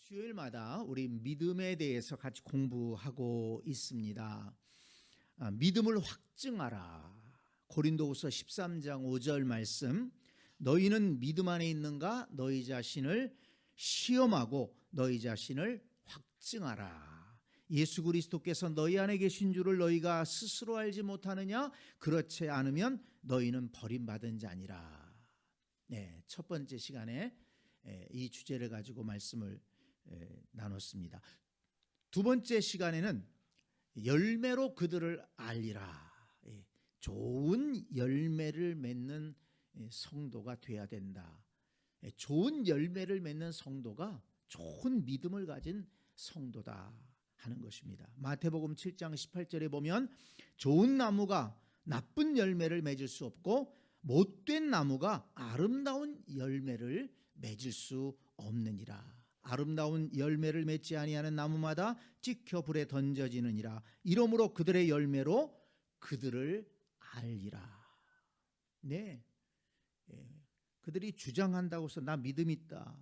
수요일마다 우리 믿음에 대해서 같이 공부하고 있습니다. 믿음을 확증하라. 고린도후서 13장 5절 말씀. 너희는 믿음 안에 있는가? 너희 자신을 시험하고 너희 자신을 확증하라. 예수 그리스도께서 너희 안에 계신 줄을 너희가 스스로 알지 못하느냐? 그렇지 않으면 너희는 버림받은 자니라. 네, 첫 번째 시간에 이 주제를 가지고 말씀을 나눴습니다. 두 번째 시간에는 열매로 그들을 알리라. 좋은 열매를 맺는 성도가 돼야 된다. 좋은 열매를 맺는 성도가 좋은 믿음을 가진 성도다 하는 것입니다. 마태복음 7장 18절에 보면 좋은 나무가 나쁜 열매를 맺을 수 없고 못된 나무가 아름다운 열매를 맺을 수 없느니라. 아름다운 열매를 맺지 아니하는 나무마다 찍혀 불에 던져지느니라. 이러므로 그들의 열매로 그들을 알리라. 네, 그들이 주장한다고 해서 나 믿음 있다,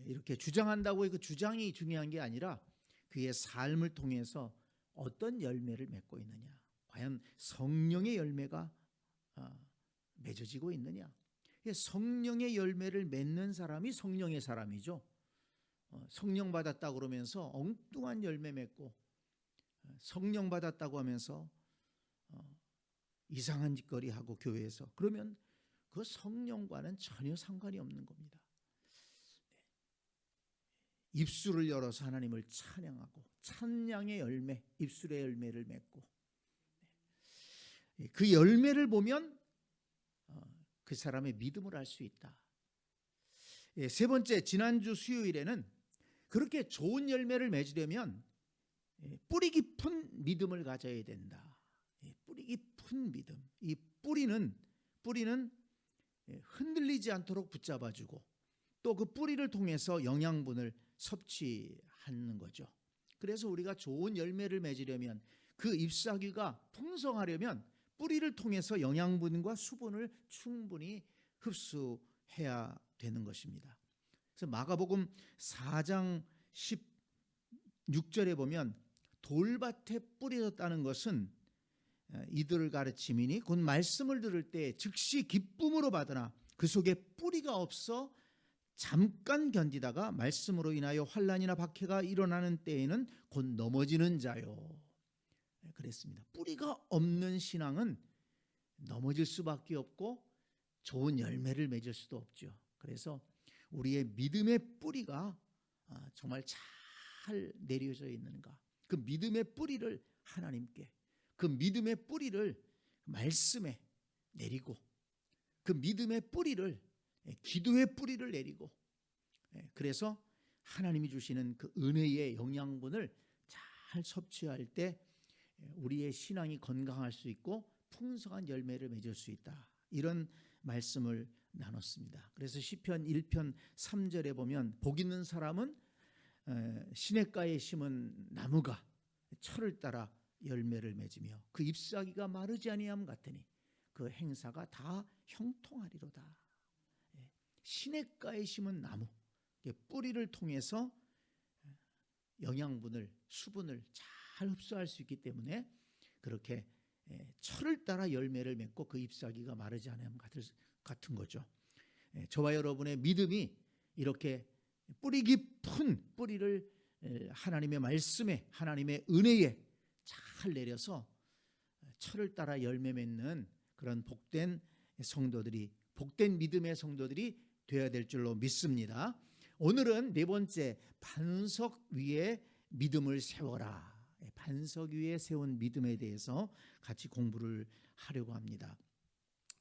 이렇게 주장한다고 그 주장이 중요한 게 아니라 그의 삶을 통해서 어떤 열매를 맺고 있느냐, 과연 성령의 열매가 맺어지고 있느냐. 성령의 열매를 맺는 사람이 성령의 사람이죠. 성령 받았다고 그러면서 엉뚱한 열매 맺고, 성령 받았다고 하면서 이상한 짓거리 하고 교회에서, 그러면 그 성령과는 전혀 상관이 없는 겁니다. 입술을 열어서 하나님을 찬양하고 찬양의 열매, 입술의 열매를 맺고, 그 열매를 보면 그 사람의 믿음을 알 수 있다. 세 번째, 지난주 수요일에는 그렇게 좋은 열매를 맺으려면 뿌리 깊은 믿음을 가져야 된다. 뿌리 깊은 믿음. 이 뿌리는 흔들리지 않도록 붙잡아주고 또 그 뿌리를 통해서 영양분을 섭취하는 거죠. 그래서 우리가 좋은 열매를 맺으려면, 그 잎사귀가 풍성하려면 뿌리를 통해서 영양분과 수분을 충분히 흡수해야 되는 것입니다. 그래서 마가복음 4장 16절에 보면 돌밭에 뿌려졌다는 것은 이들을 가르침이니 곧 말씀을 들을 때 즉시 기쁨으로 받으나 그 속에 뿌리가 없어 잠깐 견디다가 말씀으로 인하여 환난이나 박해가 일어나는 때에는 곧 넘어지는 자요. 그랬습니다. 뿌리가 없는 신앙은 넘어질 수밖에 없고 좋은 열매를 맺을 수도 없죠. 그래서 우리의 믿음의 뿌리가 정말 잘 내려져 있는가, 그 믿음의 뿌리를 하나님께, 그 믿음의 뿌리를 말씀에 내리고, 그 믿음의 뿌리를 기도의 뿌리를 내리고, 그래서 하나님이 주시는 그 은혜의 영양분을 잘 섭취할 때 우리의 신앙이 건강할 수 있고 풍성한 열매를 맺을 수 있다. 이런 말씀을 나눴습니다. 그래서 시편 1편 3절에 보면 복 있는 사람은 시냇가에 심은 나무가 철을 따라 열매를 맺으며 그 잎사귀가 마르지 아니함 같으니 그 행사가 다 형통하리로다. 시냇가에 심은 나무, 뿌리를 통해서 영양분을, 수분을 잘 흡수할 수 있기 때문에 그렇게 철을 따라 열매를 맺고 그 잎사귀가 마르지 않음 같은 거죠. 저와 여러분의 믿음이 이렇게 뿌리 깊은 뿌리를 하나님의 말씀에, 하나님의 은혜에 잘 내려서 철을 따라 열매 맺는 그런 복된 성도들이, 복된 믿음의 성도들이 되어야 될 줄로 믿습니다. 오늘은 네 번째, 반석 위에 믿음을 세워라. 반석 위에 세운 믿음에 대해서 같이 공부를 하려고 합니다.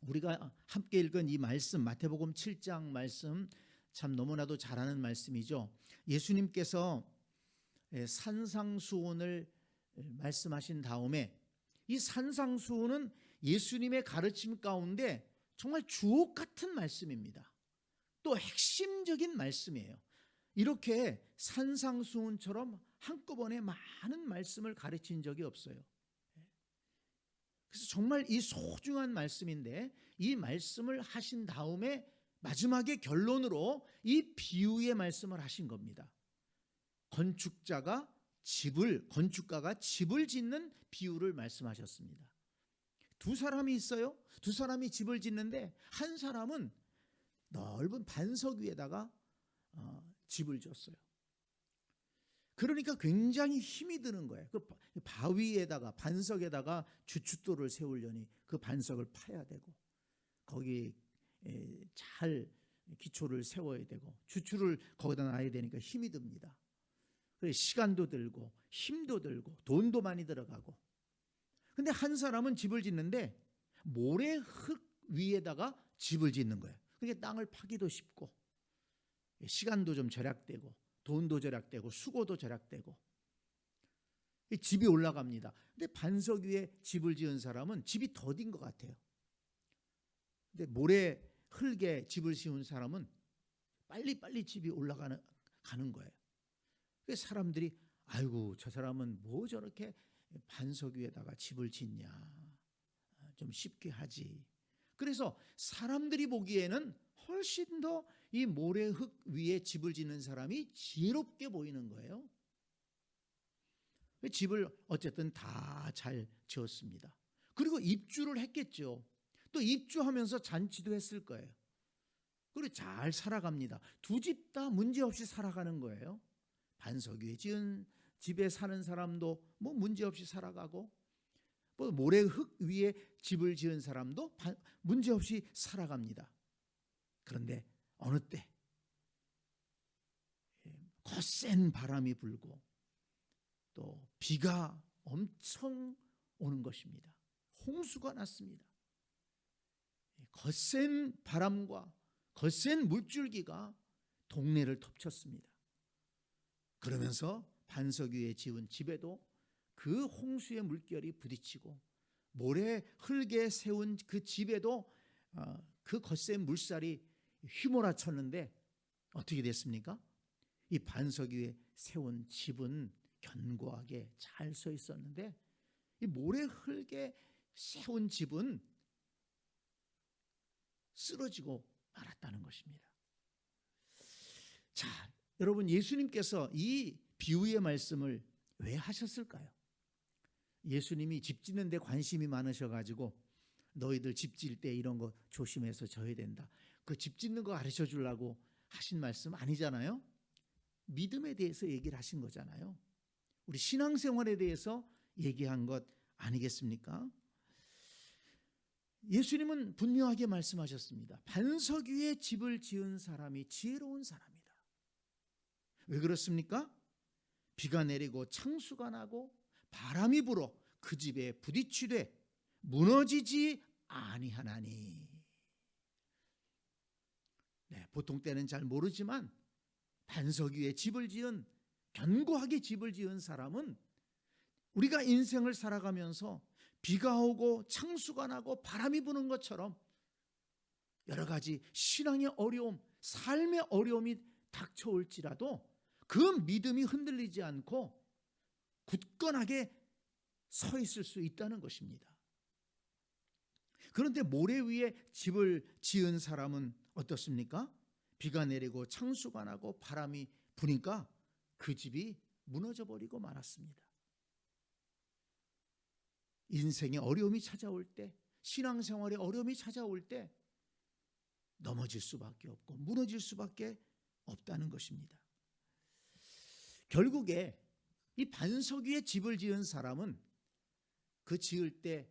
우리가 함께 읽은 이 말씀, 마태복음 7장 말씀, 참 너무나도 잘 아는 말씀이죠. 예수님께서 산상수훈을 말씀하신 다음에 이 산상수훈은 예수님의 가르침 가운데 정말 주옥 같은 말씀입니다. 또 핵심적인 말씀이에요. 이렇게 산상수훈처럼 한꺼번에 많은 말씀을 가르친 적이 없어요. 그래서 정말 이 소중한 말씀인데 이 말씀을 하신 다음에 마지막에 결론으로 이 비유의 말씀을 하신 겁니다. 건축가가 집을 짓는 비유를 말씀하셨습니다. 두 사람이 있어요. 두 사람이 집을 짓는데 한 사람은 넓은 반석 위에다가 집을 지었어요. 그러니까 굉장히 힘이 드는 거예요. 그 바위에다가 반석에다가 주춧돌을 세우려니 그 반석을 파야 되고 거기 잘 기초를 세워야 되고 주추를 거기다 놔야 되니까 힘이 듭니다. 시간도 들고 힘도 들고 돈도 많이 들어가고. 근데 한 사람은 집을 짓는데 모래 흙 위에다가 집을 짓는 거예요. 그게 땅을 파기도 쉽고 시간도 좀 절약되고 돈도 절약되고 수고도 절약되고 집이 올라갑니다. 근데 반석 위에 집을 지은 사람은 집이 더딘 것 같아요. 근데 모래 흙에 집을 지은 사람은 빨리빨리 집이 올라가는 거예요. 그래서 사람들이 아이고 저 사람은 뭐 저렇게 반석 위에다가 집을 짓냐, 좀 쉽게 하지. 그래서 사람들이 보기에는 훨씬 더 이 모래흙 위에 집을 짓는 사람이 지혜롭게 보이는 거예요. 집을 어쨌든 다 잘 지었습니다. 그리고 입주를 했겠죠. 또 입주하면서 잔치도 했을 거예요. 그리고 잘 살아갑니다. 두 집 다 문제없이 살아가는 거예요. 반석 위에 지은 집에 사는 사람도 뭐 문제없이 살아가고 뭐 모래흙 위에 집을 지은 사람도 문제없이 살아갑니다. 그런데 어느 때 거센 바람이 불고 또 비가 엄청 오는 것입니다. 홍수가 났습니다. 거센 바람과 거센 물줄기가 동네를 덮쳤습니다. 그러면서 반석 위에 지은 집에도 그 홍수의 물결이 부딪히고 모래 흙에 세운 그 집에도 그 거센 물살이 휘몰아쳤는데 어떻게 됐습니까? 이 반석 위에 세운 집은 견고하게 잘 서 있었는데 이 모래 흙에 세운 집은 쓰러지고 말았다는 것입니다. 자, 여러분, 예수님께서 이 비유의 말씀을 왜 하셨을까요? 예수님이 집 짓는 데 관심이 많으셔가지고 너희들 집 지을 때 이런 거 조심해서 져야 된다, 그 집 짓는 거 가르쳐 주려고 하신 말씀 아니잖아요. 믿음에 대해서 얘기를 하신 거잖아요. 우리 신앙생활에 대해서 얘기한 것 아니겠습니까? 예수님은 분명하게 말씀하셨습니다. 반석 위에 집을 지은 사람이 지혜로운 사람이다. 왜 그렇습니까? 비가 내리고 창수가 나고 바람이 불어 그 집에 부딪히되 무너지지 아니하나니. 보통 때는 잘 모르지만 반석 위에 집을 지은, 견고하게 집을 지은 사람은 우리가 인생을 살아가면서 비가 오고 창수가 나고 바람이 부는 것처럼 여러 가지 신앙의 어려움, 삶의 어려움이 닥쳐올지라도 그 믿음이 흔들리지 않고 굳건하게 서 있을 수 있다는 것입니다. 그런데 모래 위에 집을 지은 사람은 어떻습니까? 비가 내리고 창수가 나고 바람이 부니까 그 집이 무너져 버리고 말았습니다. 인생의 어려움이 찾아올 때, 신앙생활의 어려움이 찾아올 때 넘어질 수밖에 없고 무너질 수밖에 없다는 것입니다. 결국에 이 반석 위에 집을 지은 사람은 그 지을 때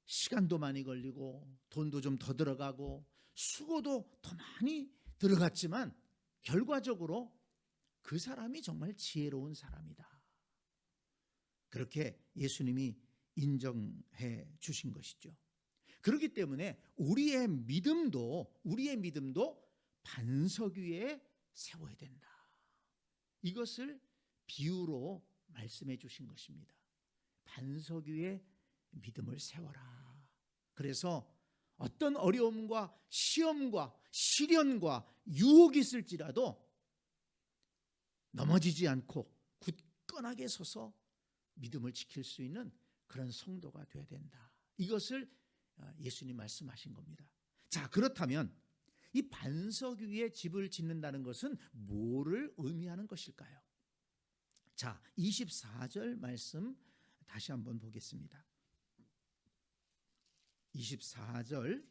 시간도 많이 걸리고 돈도 좀 더 들어가고 수고도 더 많이 들어갔지만 결과적으로 그 사람이 정말 지혜로운 사람이다. 그렇게 예수님이 인정해 주신 것이죠. 그렇기 때문에 우리의 믿음도 반석 위에 세워야 된다. 이것을 비유로 말씀해 주신 것입니다. 반석 위에 믿음을 세워라. 그래서 어떤 어려움과 시험과 시련과 유혹이 있을지라도 넘어지지 않고 굳건하게 서서 믿음을 지킬 수 있는 그런 성도가 되어야 된다. 이것을 예수님 말씀하신 겁니다. 자, 그렇다면 이 반석 위에 집을 짓는다는 것은 뭐를 의미하는 것일까요? 자, 24절 말씀 다시 한번 보겠습니다. 24절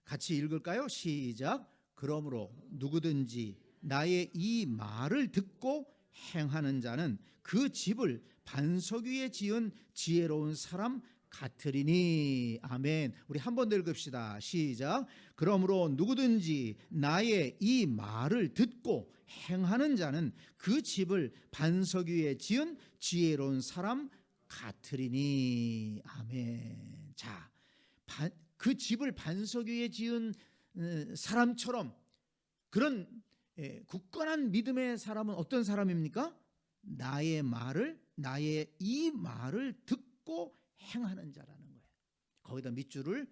같이 읽을까요? 시작. 그러므로 누구든지 나의 이 말을 듣고 행하는 자는 그 집을 반석 위에 지은 지혜로운 사람 같으리니. 아멘. 우리 한 번 더 읽읍시다. 시작. 그러므로 누구든지 나의 이 말을 듣고 행하는 자는 그 집을 반석 위에 지은 지혜로운 사람 같으리니. 아멘. 자, 그 집을 반석 위에 지은 사람처럼 그런 굳건한 믿음의 사람은 어떤 사람입니까? 나의 이 말을 듣고 행하는 자라는 거예요. 거기다 밑줄을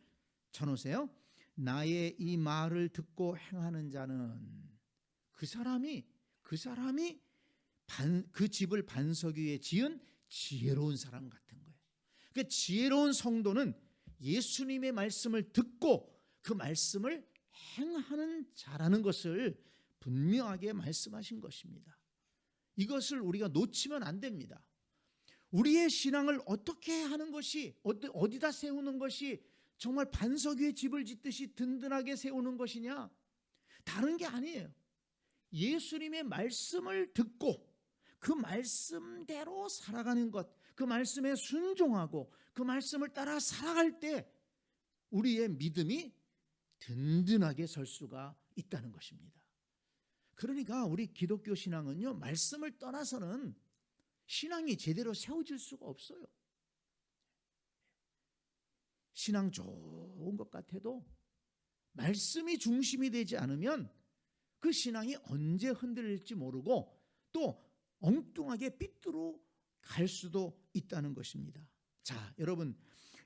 쳐놓으세요. 나의 이 말을 듣고 행하는 자는 그 사람이 그 집을 반석 위에 지은 지혜로운 사람 같은 거예요. 그러니까 지혜로운 성도는 예수님의 말씀을 듣고 그 말씀을 행하는 자라는 것을 분명하게 말씀하신 것입니다. 이것을 우리가 놓치면 안 됩니다. 우리의 신앙을 어떻게 하는 것이, 어디다 세우는 것이 정말 반석 위에 집을 짓듯이 든든하게 세우는 것이냐? 다른 게 아니에요. 예수님의 말씀을 듣고 그 말씀대로 살아가는 것, 그 말씀에 순종하고 그 말씀을 따라 살아갈 때 우리의 믿음이 든든하게 설 수가 있다는 것입니다. 그러니까 우리 기독교 신앙은요, 말씀을 떠나서는 신앙이 제대로 세워질 수가 없어요. 신앙 좋은 것 같아도 말씀이 중심이 되지 않으면 그 신앙이 언제 흔들릴지 모르고 또 엉뚱하게 삐뚤어 갈 수도 있다는 것입니다. 자, 여러분,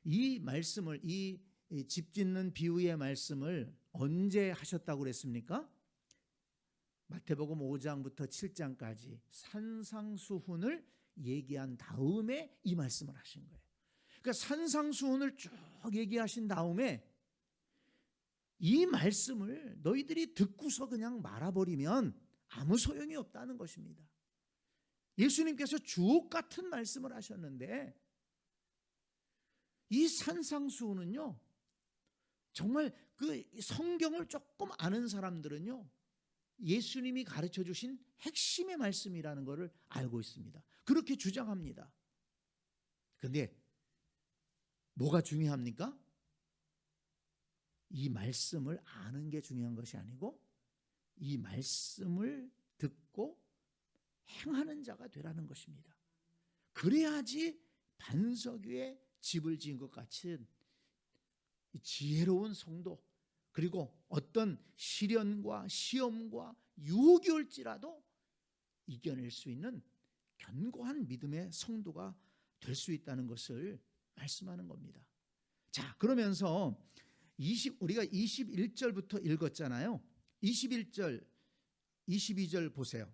이 말씀을, 이 집 짓는 비유의 말씀을 언제 하셨다고 그랬습니까? 마태복음 5장부터 7장까지 산상수훈을 얘기한 다음에 이 말씀을 하신 거예요. 그러니까 산상수훈을 쭉 얘기하신 다음에 이 말씀을 너희들이 듣고서 그냥 말아버리면 아무 소용이 없다는 것입니다. 예수님께서 주옥 같은 말씀을 하셨는데 이 산상수훈은요, 정말 그 성경을 조금 아는 사람들은요, 예수님이 가르쳐 주신 핵심의 말씀이라는 것을 알고 있습니다. 그렇게 주장합니다. 그런데 뭐가 중요합니까? 이 말씀을 아는 게 중요한 것이 아니고 이 말씀을 듣고 행하는 자가 되라는 것입니다. 그래야지 반석 위에 집을 지은 것 같은 지혜로운 성도, 그리고 어떤 시련과 시험과 유혹이 올지라도 이겨낼 수 있는 견고한 믿음의 성도가 될 수 있다는 것을 말씀하는 겁니다. 자, 그러면서 우리가 21절부터 읽었잖아요. 21절, 22절 보세요.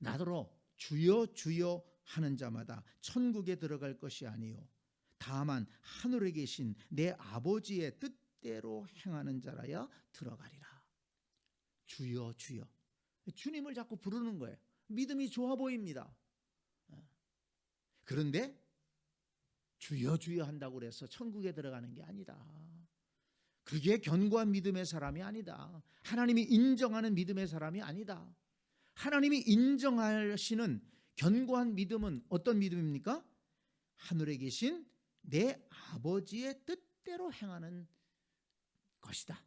나더러 주여 주여 하는 자마다 천국에 들어갈 것이 아니요 다만 하늘에 계신 내 아버지의 뜻대로 행하는 자라야 들어가리라. 주여 주여. 주님을 자꾸 부르는 거예요. 믿음이 좋아 보입니다. 그런데 주여 주여 한다고 해서 천국에 들어가는 게 아니다. 그게 견고한 믿음의 사람이 아니다. 하나님이 인정하는 믿음의 사람이 아니다. 하나님이 인정하시는 견고한 믿음은 어떤 믿음입니까? 하늘에 계신 내 아버지의 뜻대로 행하는 것이다.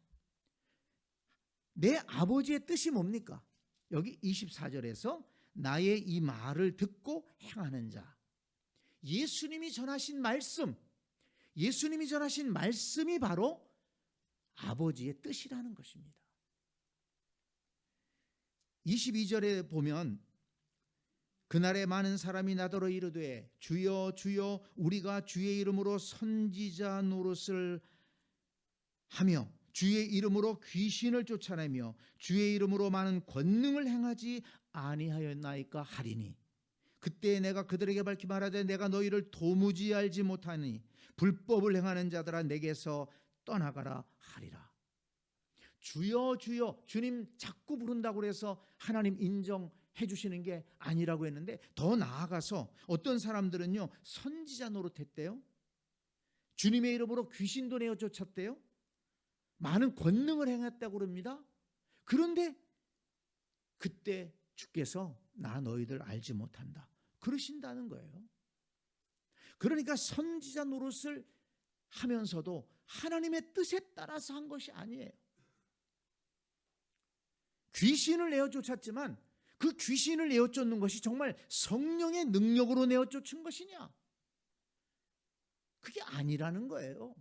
내 아버지의 뜻이 뭡니까? 여기 24절에서 나의 이 말을 듣고 행하는 자. 예수님이 전하신 말씀, 예수님이 전하신 말씀이 바로 아버지의 뜻이라는 것입니다. 22절에 보면 그날에 많은 사람이 나더러 이르되 주여 주여 우리가 주의 이름으로 선지자 노릇을 하며 주의 이름으로 귀신을 쫓아내며 주의 이름으로 많은 권능을 행하지 아니하였나이까 하리니 그때 내가 그들에게 밝히 말하되 내가 너희를 도무지 알지 못하니 불법을 행하는 자들아 내게서 떠나가라 하리라. 주여 주여, 주님 자꾸 부른다고 해서 하나님 인정해 주시는 게 아니라고 했는데, 더 나아가서 어떤 사람들은요 선지자 노릇했대요. 주님의 이름으로 귀신도 내어 쫓았대요. 많은 권능을 행했다고 그럽니다. 그런데 그때 주께서 나 너희들 알지 못한다 그러신다는 거예요. 그러니까 선지자 노릇을 하면서도 하나님의 뜻에 따라서 한 것이 아니에요. 귀신을 내어 쫓았지만 그 귀신을 내어 쫓는 것이 정말 성령의 능력으로 내어 쫓은 것이냐? 그게 아니라는 거예요.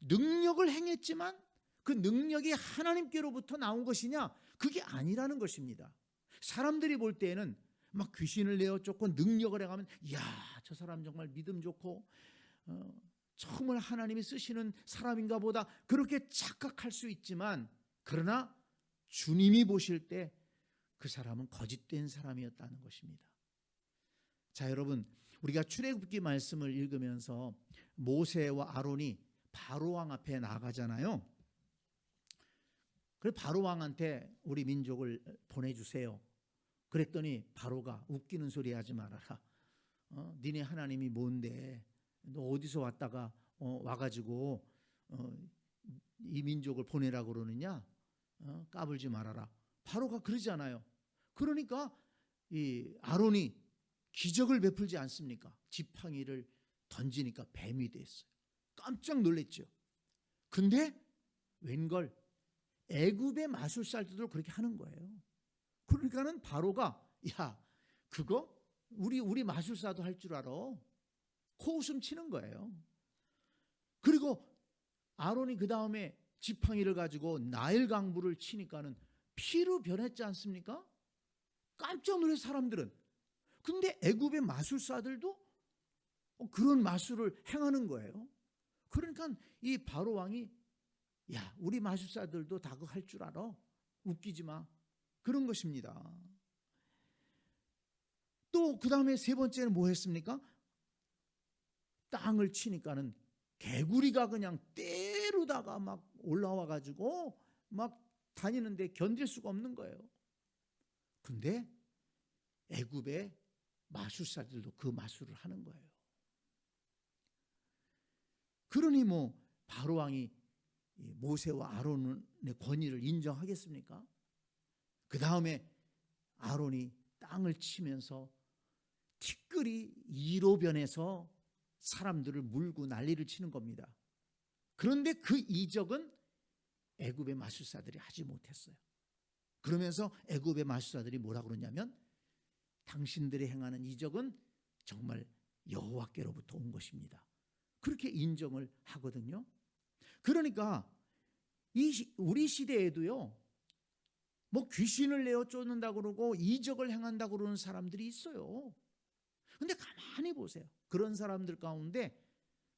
능력을 행했지만 그 능력이 하나님께로부터 나온 것이냐? 그게 아니라는 것입니다. 사람들이 볼 때에는 막 귀신을 내어 쫓고 능력을 행하면, 이야, 저 사람 정말 믿음 좋고 정말 하나님이 쓰시는 사람인가 보다, 그렇게 착각할 수 있지만, 그러나 주님이 보실 때 그 사람은 거짓된 사람이었다는 것입니다. 자, 여러분, 우리가 출애굽기 말씀을 읽으면서 모세와 아론이 바로 왕 앞에 나가잖아요. 그래서 바로 왕한테 우리 민족을 보내주세요. 그랬더니 바로가 웃기는 소리 하지 말아라. 니네 하나님이 뭔데? 너 어디서 왔다가 와가지고 이 민족을 보내라고 그러느냐? 까불지 말아라. 바로가 그러잖아요. 그러니까 이 아론이 기적을 베풀지 않습니까? 지팡이를 던지니까 뱀이 됐어요. 깜짝 놀랐죠. 근데 웬걸 애굽의 마술사들도 그렇게 하는 거예요. 그러니까는 바로가, 야, 그거 우리 마술사도 할 줄 알아. 코웃음 치는 거예요. 그리고 아론이 그 다음에 지팡이를 가지고 나일 강물을 치니까는 피로 변했지 않습니까? 깜짝 놀란 사람들은. 근데 애굽의 마술사들도 그런 마술을 행하는 거예요. 그러니까 이 바로 왕이, 야, 우리 마술사들도 다 그거 할 줄 알아. 웃기지 마. 그런 것입니다. 또 그 다음에 세 번째는 뭐 했습니까? 땅을 치니까는 개구리가 그냥 때로다가 막 올라와 가지고 막 다니는데 견딜 수가 없는 거예요. 근데 애굽의 마술사들도 그 마술을 하는 거예요. 그러니 뭐 바로 왕이 모세와 아론의 권위를 인정하겠습니까? 그 다음에 아론이 땅을 치면서 티끌이 이로 변해서 사람들을 물고 난리를 치는 겁니다. 그런데 그 이적은 애굽의 마술사들이 하지 못했어요. 그러면서 애굽의 마술사들이 뭐라 그러냐면, 당신들이 행하는 이적은 정말 여호와께로부터 온 것입니다. 그렇게 인정을 하거든요. 그러니까 우리 시대에도요, 뭐 귀신을 내어 쫓는다고 그러고 이적을 행한다고 그러는 사람들이 있어요. 근데 가만히 보세요. 그런 사람들 가운데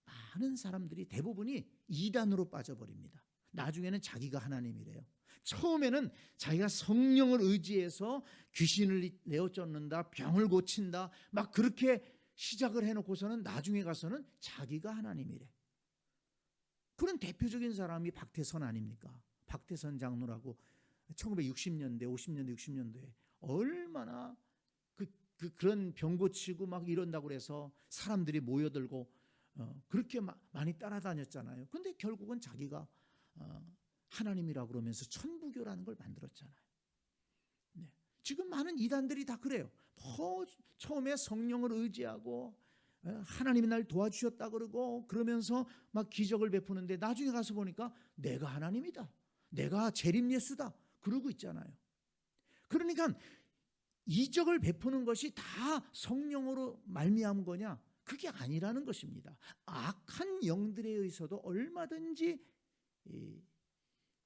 많은 사람들이 대부분이 이단으로 빠져버립니다. 나중에는 자기가 하나님이래요. 처음에는 자기가 성령을 의지해서 귀신을 내어 쫓는다, 병을 고친다, 막 그렇게 시작을 해놓고서는 나중에 가서는 자기가 하나님이래. 그런 대표적인 사람이 박태선 아닙니까? 박태선 장로라고 1960년대, 50년대, 60년대에 얼마나 그런 병 고치고 막 이런다고 그래서 사람들이 모여들고 그렇게 많이 따라다녔잖아요. 근데 결국은 자기가 하나님이라고 그러면서 천부교라는 걸 만들었잖아요. 네. 지금 많은 이단들이 다 그래요. 처음에 성령을 의지하고 하나님이 날 도와주셨다 그러고 그러면서 막 기적을 베푸는데 나중에 가서 보니까 내가 하나님이다, 내가 재림 예수다 그러고 있잖아요. 그러니까 이적을 베푸는 것이 다 성령으로 말미암은 거냐? 그게 아니라는 것입니다. 악한 영들에 의해서도 얼마든지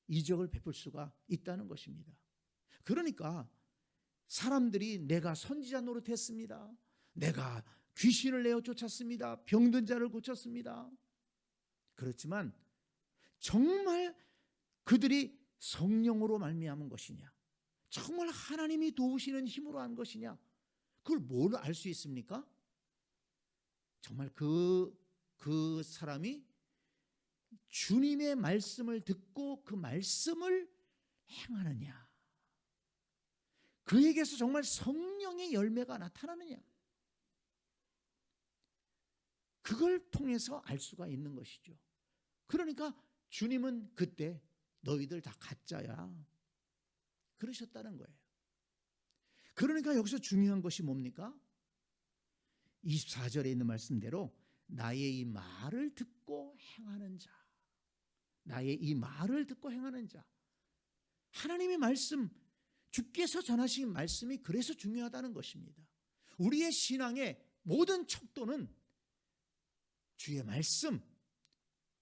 이적을 베풀 수가 있다는 것입니다. 그러니까 사람들이 내가 선지자 노릇했습니다, 내가 귀신을 내어 쫓았습니다, 병든 자를 고쳤습니다. 그렇지만 정말 그들이 성령으로 말미암은 것이냐, 정말 하나님이 도우시는 힘으로 한 것이냐, 그걸 뭘 알 수 있습니까? 정말 그 그 사람이 주님의 말씀을 듣고 그 말씀을 행하느냐, 그에게서 정말 성령의 열매가 나타나느냐, 그걸 통해서 알 수가 있는 것이죠. 그러니까 주님은 그때 너희들 다 가짜야 그러셨다는 거예요. 그러니까 여기서 중요한 것이 뭡니까? 24절에 있는 말씀대로 나의 이 말을 듣고 행하는 자, 나의 이 말을 듣고 행하는 자. 하나님의 말씀, 주께서 전하신 말씀이 그래서 중요하다는 것입니다. 우리의 신앙의 모든 척도는 주의 말씀,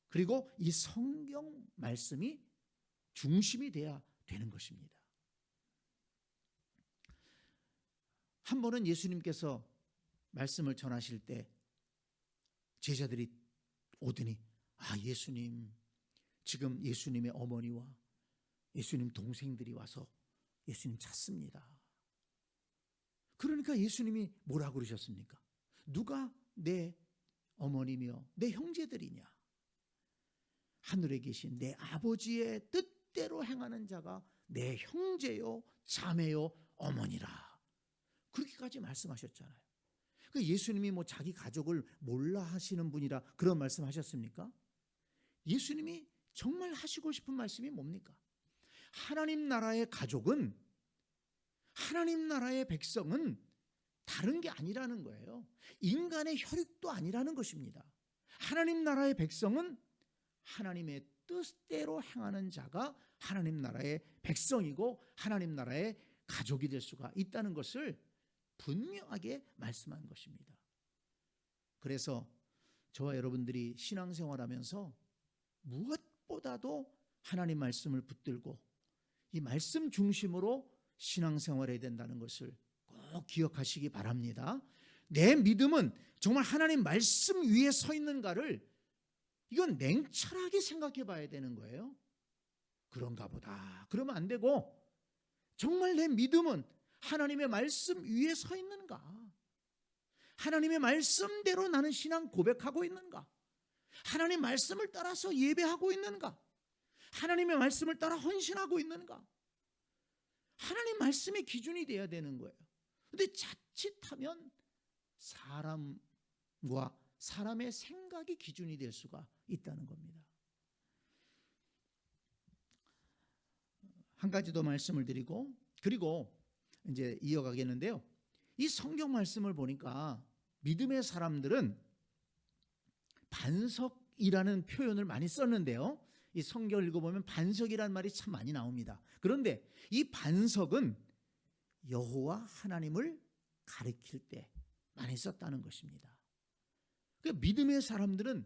그리고 이 성경 말씀이 중심이 돼야 되는 것입니다. 한 번은 예수님께서 말씀을 전하실 때 제자들이 오더니, 예수님, 지금 예수님의 어머니와 예수님 동생들이 와서 예수님 찾습니다. 그러니까 예수님이 뭐라고 그러셨습니까? 누가 내 어머니며 내 형제들이냐? 하늘에 계신 내 아버지의 뜻대로 행하는 자가 내 형제요 자매요 어머니라. 그렇게까지 말씀하셨잖아요. 그 예수님이 뭐 자기 가족을 몰라 하시는 분이라 그런 말씀하셨습니까? 예수님이 정말 하시고 싶은 말씀이 뭡니까? 하나님 나라의 가족은, 하나님 나라의 백성은 다른 게 아니라는 거예요. 인간의 혈육도 아니라는 것입니다. 하나님 나라의 백성은 하나님의 뜻대로 행하는 자가 하나님 나라의 백성이고 하나님 나라의 가족이 될 수가 있다는 것을 분명하게 말씀한 것입니다. 그래서 저와 여러분들이 신앙생활하면서 무엇보다도 하나님 말씀을 붙들고 이 말씀 중심으로 신앙생활해야 된다는 것을 꼭 기억하시기 바랍니다. 내 믿음은 정말 하나님 말씀 위에 서 있는가를 이건 냉철하게 생각해 봐야 되는 거예요. 그런가 보다. 그러면 안 되고 정말 내 믿음은 하나님의 말씀 위에 서 있는가? 하나님의 말씀대로 나는 신앙 고백하고 있는가? 하나님 말씀을 따라서 예배하고 있는가? 하나님의 말씀을 따라 헌신하고 있는가? 하나님 말씀의 기준이 돼야 되는 거예요. 그런데 자칫하면 사람과 사람의 생각이 기준이 될 수가 있다는 겁니다. 한 가지 더 말씀을 드리고 그리고 이제 이어가겠는데요. 이 성경 말씀을 보니까 믿음의 사람들은 반석이라는 표현을 많이 썼는데요. 이 성경을 읽어보면 반석이라는 말이 참 많이 나옵니다. 그런데 이 반석은 여호와 하나님을 가리킬 때 많이 썼다는 것입니다. 그러니까 믿음의 사람들은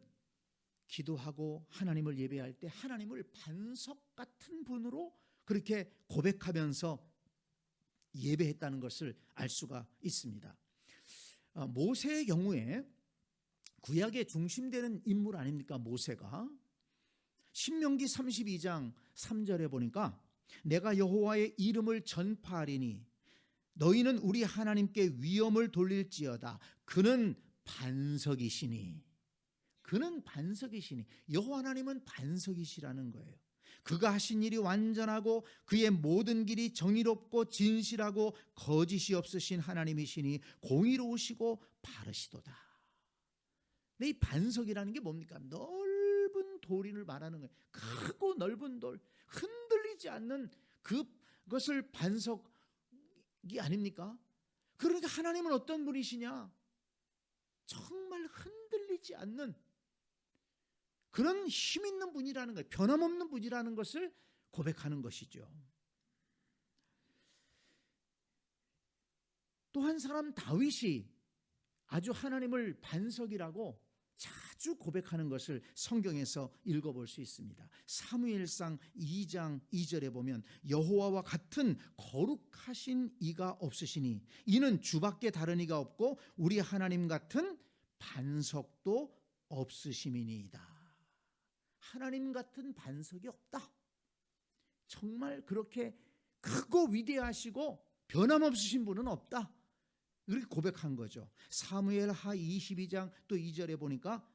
기도하고 하나님을 예배할 때 하나님을 반석 같은 분으로 그렇게 고백하면서 예배했다는 것을 알 수가 있습니다. 모세의 경우에 구약의 중심되는 인물 아닙니까? 모세가 신명기 32장 3절에 보니까 내가 여호와의 이름을 전파하리니 너희는 우리 하나님께 위엄을 돌릴지어다. 그는 반석이시니, 그는 반석이시니, 여호와 하나님은 반석이시라는 거예요. 그가 하신 일이 완전하고 그의 모든 길이 정의롭고 진실하고 거짓이 없으신 하나님이시니 공의로우시고 바르시도다. 근데 이 반석이라는 게 뭡니까? 넓은 돌을 말하는 거예요. 크고 넓은 돌, 흔들리지 않는 그것을 반석이 아닙니까? 그러니까 하나님은 어떤 분이시냐? 정말 흔들리지 않는 그런 힘 있는 분이라는 거예요. 변함없는 분이라는 것을 고백하는 것이죠. 또 한 사람 다윗이 아주 하나님을 반석이라고 자주 고백하는 것을 성경에서 읽어볼 수 있습니다. 사무엘상 2장 2절에 보면 여호와와 같은 거룩하신 이가 없으시니 이는 주밖에 다른 이가 없고 우리 하나님 같은 반석도 없으심이니이다. 하나님 같은 반석이 없다. 정말 그렇게 크고 위대하시고 변함없으신 분은 없다. 이렇게 고백한 거죠. 사무엘하 22장 또 2절에 보니까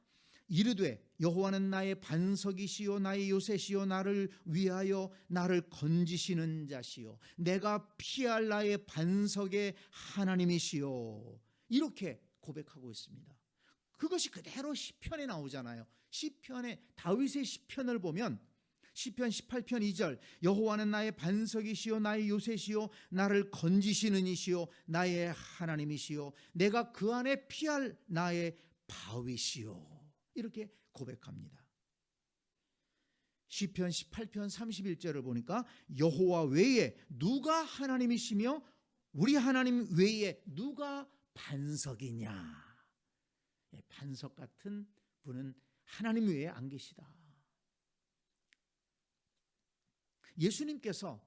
이르되 여호와는 나의 반석이시요 나의 요새시요 나를 위하여 나를 건지시는 자시요 내가 피할 나의 반석의 하나님이시요. 이렇게 고백하고 있습니다. 그것이 그대로 시편에 나오잖아요. 시편에 다윗의 시편을 보면 시편 18편 2절 여호와는 나의 반석이시요 나의 요새시요 나를 건지시는 이시요 나의 하나님이시요 내가 그 안에 피할 나의 바위시요. 이렇게 고백합니다. 시편 18편 31절을 보니까 여호와 외에 누가 하나님이시며 우리 하나님 외에 누가 반석이냐. 반석 같은 분은 하나님 외에 안 계시다. 예수님께서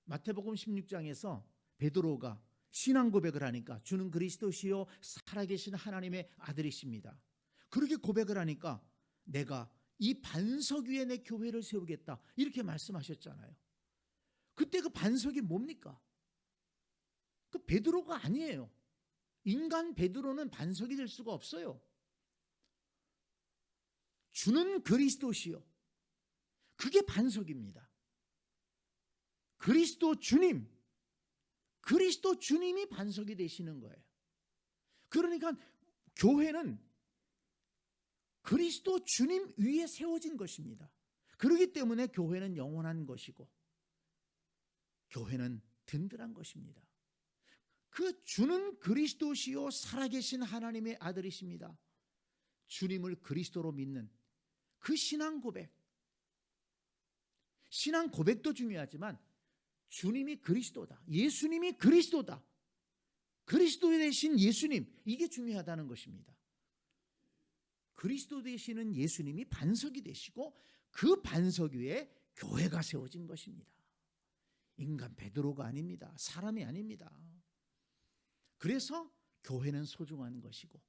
마태복음 16장에서 베드로가 신앙 고백을 하니까 주는 그리스도시요 살아계신 하나님의 아들이십니다. 그렇게 고백을 하니까 내가 이 반석 위에 내 교회를 세우겠다 이렇게 말씀하셨잖아요. 그때 그 반석이 뭡니까? 그 베드로가 아니에요. 인간 베드로는 반석이 될 수가 없어요. 주는 그리스도시요. 그게 반석입니다. 그리스도 주님이 반석이 되시는 거예요. 그러니까 교회는 그리스도 주님 위에 세워진 것입니다. 그렇기 때문에 교회는 영원한 것이고 교회는 든든한 것입니다. 그 주는 그리스도시요 살아계신 하나님의 아들이십니다. 주님을 그리스도로 믿는 그 신앙 고백, 신앙 고백도 중요하지만 주님이 그리스도다, 예수님이 그리스도다, 그리스도 되신 예수님, 이게 중요하다는 것입니다. 그리스도 되시는 예수님이 반석이 되시고 그 반석 위에 교회가 세워진 것입니다. 인간 베드로가 아닙니다. 사람이 아닙니다. 그래서 교회는 소중한 것이고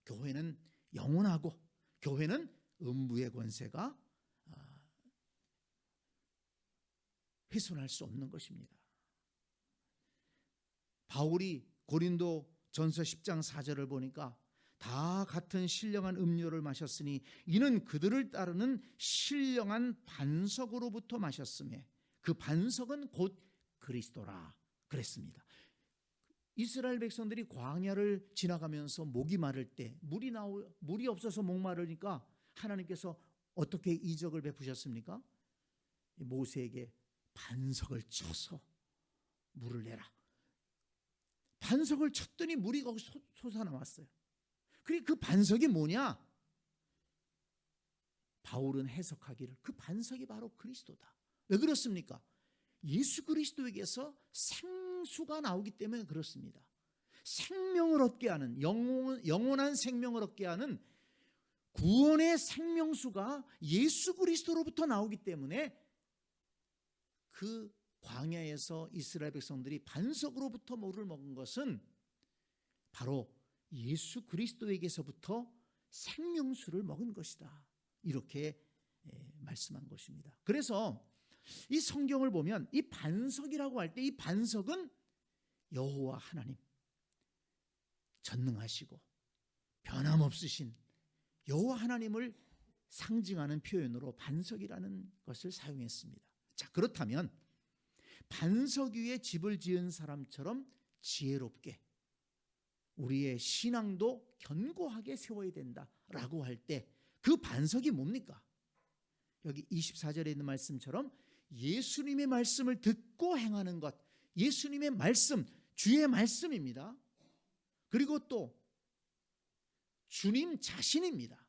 교회는 영원하고 교회는 음부의 권세가 훼손할 수 없는 것입니다. 바울이 고린도 전서 10장 4절을 보니까 다 같은 신령한 음료를 마셨으니 이는 그들을 따르는 신령한 반석으로부터 마셨으며 그 반석은 곧 그리스도라 그랬습니다. 이스라엘 백성들이 광야를 지나가면서 목이 마를 때 물이 없어서 목마르니까 하나님께서 어떻게 이적을 베푸셨습니까? 모세에게 반석을 쳐서 물을 내라. 반석을 쳤더니 물이 거기 솟아나왔어요. 그리고 그 반석이 뭐냐? 바울은 해석하기를 그 반석이 바로 그리스도다. 왜 그렇습니까? 예수 그리스도에게서 생수가 나오기 때문에 그렇습니다. 생명을 얻게 하는 영원한 생명을 얻게 하는 구원의 생명수가 예수 그리스도로부터 나오기 때문에 그 광야에서 이스라엘 백성들이 반석으로부터 물을 먹은 것은 바로 예수 그리스도에게서부터 생명수를 먹은 것이다. 이렇게 말씀한 것입니다. 그래서 이 성경을 보면 이 반석이라고 할 때 이 반석은 여호와 하나님, 전능하시고 변함없으신 여호와 하나님을 상징하는 표현으로 반석이라는 것을 사용했습니다. 자, 그렇다면 반석 위에 집을 지은 사람처럼 지혜롭게 우리의 신앙도 견고하게 세워야 된다라고 할 때 그 반석이 뭡니까? 여기 24절에 있는 말씀처럼 예수님의 말씀을 듣고 행하는 것, 예수님의 말씀, 주의 말씀입니다. 그리고 또 주님 자신입니다.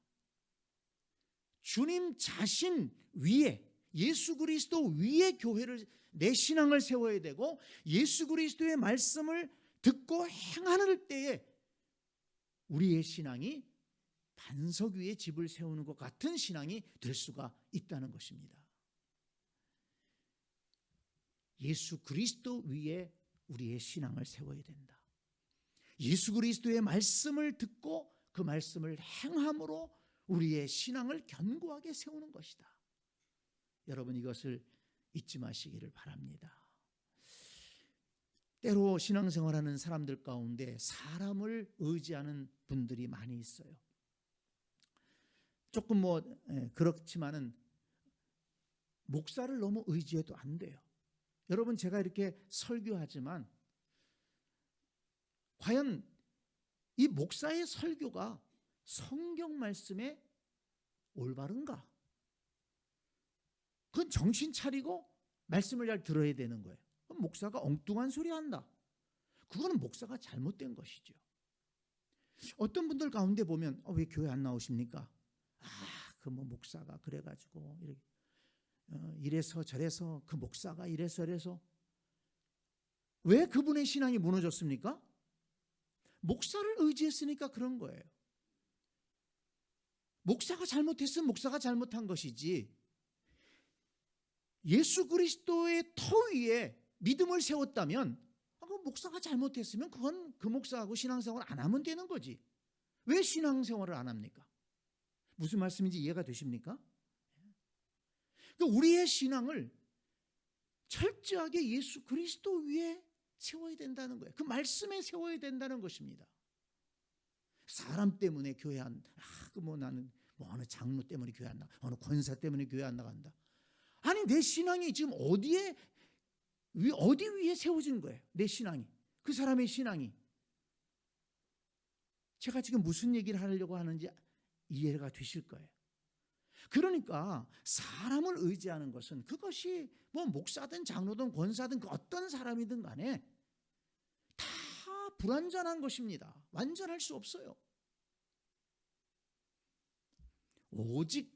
주님 자신 위에, 예수 그리스도 위에 교회를, 내 신앙을 세워야 되고 예수 그리스도의 말씀을 듣고 행하는 때에 우리의 신앙이 반석 위에 집을 세우는 것 같은 신앙이 될 수가 있다는 것입니다. 예수 그리스도 위에 우리의 신앙을 세워야 된다. 예수 그리스도의 말씀을 듣고 그 말씀을 행함으로 우리의 신앙을 견고하게 세우는 것이다. 여러분, 이것을 잊지 마시기를 바랍니다. 때로 신앙생활하는 사람들 가운데 사람을 의지하는 분들이 많이 있어요. 조금 그렇지만은 목사를 너무 의지해도 안 돼요. 여러분, 제가 이렇게 설교하지만 과연 이 목사의 설교가 성경 말씀에 올바른가? 그건 정신 차리고 말씀을 잘 들어야 되는 거예요. 목사가 엉뚱한 소리 한다, 그거는 목사가 잘못된 것이죠. 어떤 분들 가운데 보면 왜 교회 안 나오십니까? 그 목사가 그래가지고 이래서 저래서, 그 목사가 이래서 저래서. 왜 그분의 신앙이 무너졌습니까? 목사를 의지했으니까 그런 거예요. 목사가 잘못했으면 목사가 잘못한 것이지, 예수 그리스도의 터 위에 믿음을 세웠다면 그 목사가 잘못했으면 그건 그 목사하고 신앙생활을 안 하면 되는 거지. 왜 신앙생활을 안 합니까? 무슨 말씀인지 이해가 되십니까? 우리의 신앙을 철저하게 예수 그리스도 위에 세워야 된다는 거예요. 그 말씀에 세워야 된다는 것입니다. 사람 때문에 교회 나는 어느 장로 때문에 교회 안 나가, 어느 권사 때문에 교회 안 나간다. 아니, 내 신앙이 지금 어디 위에 세워진 거예요? 내 신앙이, 그 사람의 신앙이. 제가 지금 무슨 얘기를 하려고 하는지 이해가 되실 거예요. 그러니까 사람을 의지하는 것은, 그것이 목사든 장로든 권사든 그 어떤 사람이든 간에 다 불완전한 것입니다. 완전할 수 없어요. 오직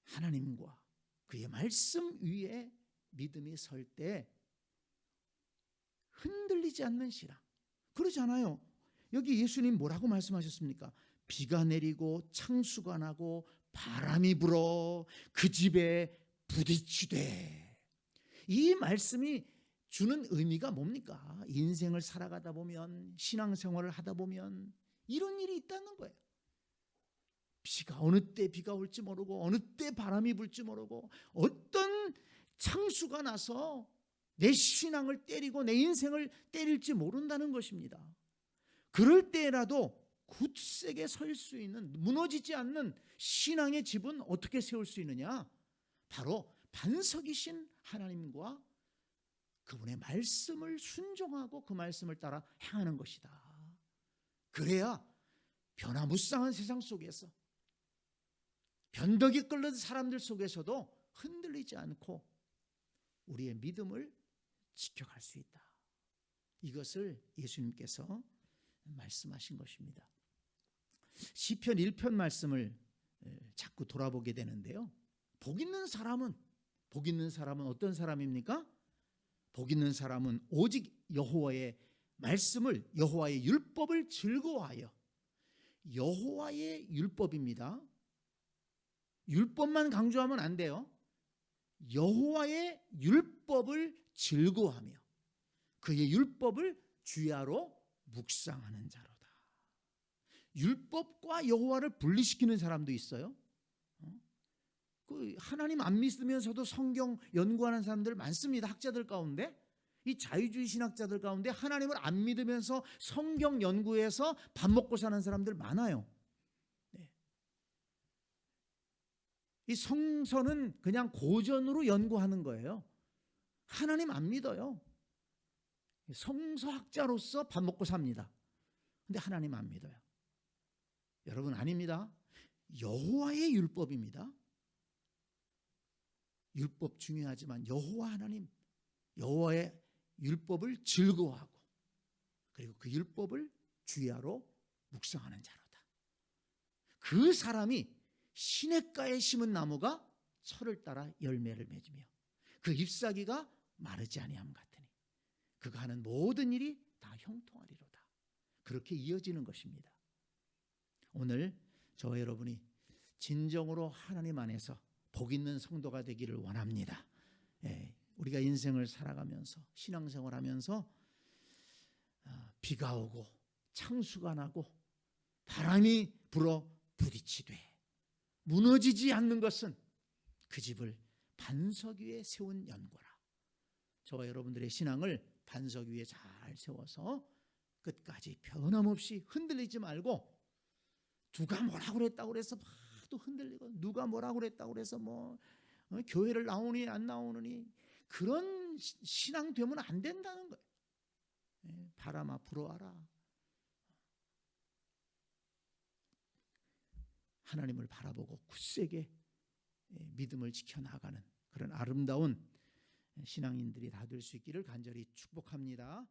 하나님과 그의 말씀 위에 믿음이 설 때 흔들리지 않는 신앙. 그러지 않아요? 여기 예수님 뭐라고 말씀하셨습니까? 비가 내리고 창수가 나고 바람이 불어 그 집에 부딪히되. 이 말씀이 주는 의미가 뭡니까? 인생을 살아가다 보면, 신앙생활을 하다 보면 이런 일이 있다는 거예요. 어느 때 비가 올지 모르고, 어느 때 바람이 불지 모르고, 어떤 창수가 나서 내 신앙을 때리고 내 인생을 때릴지 모른다는 것입니다. 그럴 때라도 굳세게 설 수 있는, 무너지지 않는 신앙의 집은 어떻게 세울 수 있느냐? 바로 반석이신 하나님과 그분의 말씀을 순종하고 그 말씀을 따라 행하는 것이다. 그래야 변화무쌍한 세상 속에서, 변덕이 끓는 사람들 속에서도 흔들리지 않고 우리의 믿음을 지켜갈 수 있다. 이것을 예수님께서 말씀하신 것입니다. 시편 1편 말씀을 자꾸 돌아보게 되는데요. 복 있는 사람은 어떤 사람입니까? 복 있는 사람은 오직 여호와의 말씀을, 여호와의 율법을 즐거워하여. 여호와의 율법입니다. 율법만 강조하면 안 돼요. 여호와의 율법을 즐거워하며 그의 율법을 주야로 묵상하는 자로다. 율법과 여호와를 분리시키는 사람도 있어요. 하나님 안 믿으면서도 성경 연구하는 사람들 많습니다. 학자들 가운데, 이 자유주의 신학자들 가운데 하나님을 안 믿으면서 성경 연구해서 밥 먹고 사는 사람들 많아요. 이 성서는 그냥 고전으로 연구하는 거예요. 하나님 안 믿어요. 성서학자로서 밥 먹고 삽니다. 근데 하나님 안 믿어요. 여러분, 아닙니다. 여호와의 율법입니다. 율법 중요하지만 여호와 하나님, 여호와의 율법을 즐거워하고 그리고 그 율법을 주야로 묵상하는 자로다. 그 사람이 시냇가에 심은 나무가 철을 따라 열매를 맺으며 그 잎사귀가 마르지 아니함 같으니 그가 하는 모든 일이 다 형통하리로다. 그렇게 이어지는 것입니다. 오늘 저와 여러분이 진정으로 하나님 안에서 복 있는 성도가 되기를 원합니다. 우리가 인생을 살아가면서, 신앙생활하면서 비가 오고 창수가 나고 바람이 불어 부딪히되 무너지지 않는 것은 그 집을 반석 위에 세운 연고라. 저와 여러분들의 신앙을 반석 위에 잘 세워서 끝까지 변함없이 흔들리지 말고, 누가 뭐라고 그랬다고 그래서 막 하도 흔들리고 누가 뭐라고 그랬다고 그래서 뭐 교회를 나오니 안 나오느니 그런 신앙 되면 안 된다는 거예요. 바람아 불어와라. 하나님을 바라보고 굳세게 믿음을 지켜나가는 그런 아름다운 신앙인들이 다 될 수 있기를 간절히 축복합니다.